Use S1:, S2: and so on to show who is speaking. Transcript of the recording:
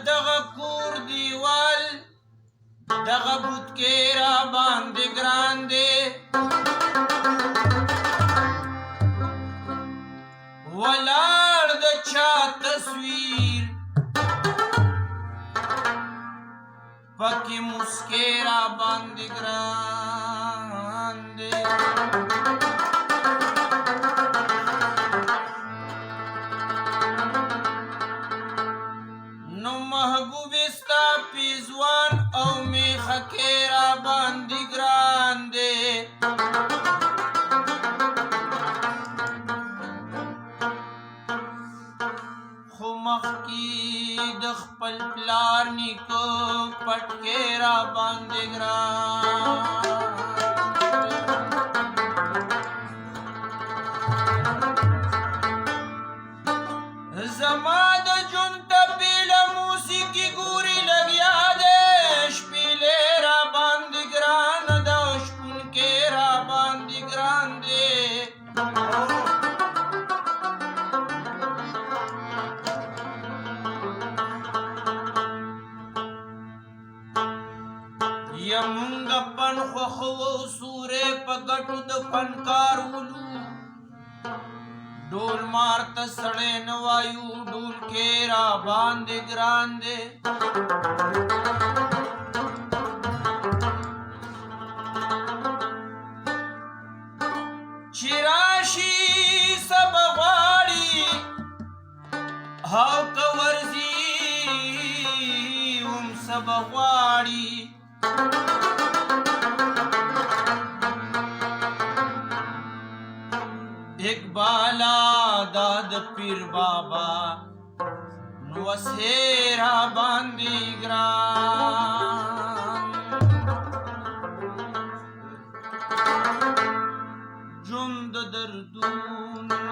S1: دغه کور دیوال دغه بوت کې را باندې ګران دی ولاړ د چا تصویر پکې مسکې را باندې ګران دی نو محبوب ستا پیزوان او میخه کې را باندې ګران دی خو مخکې د خپل پلار نیکه پټ کې را باندې ګران زما د ژوند ټپې له موسیقي ګوري لګیا دی شپېلې را باندې ګران ده شپون کې را باندې ګران دی یمونږ پن خوښوو سورې په ګټو د فنکار ولو ډول مار ته سړی نه وایو ډول کې را باندې ګران دی چې راشي سبا غواړي او که ورځي هم سبا غواړي اقبالا داد پیر بابا نو سیرا باندې ګران ژوند د دردونو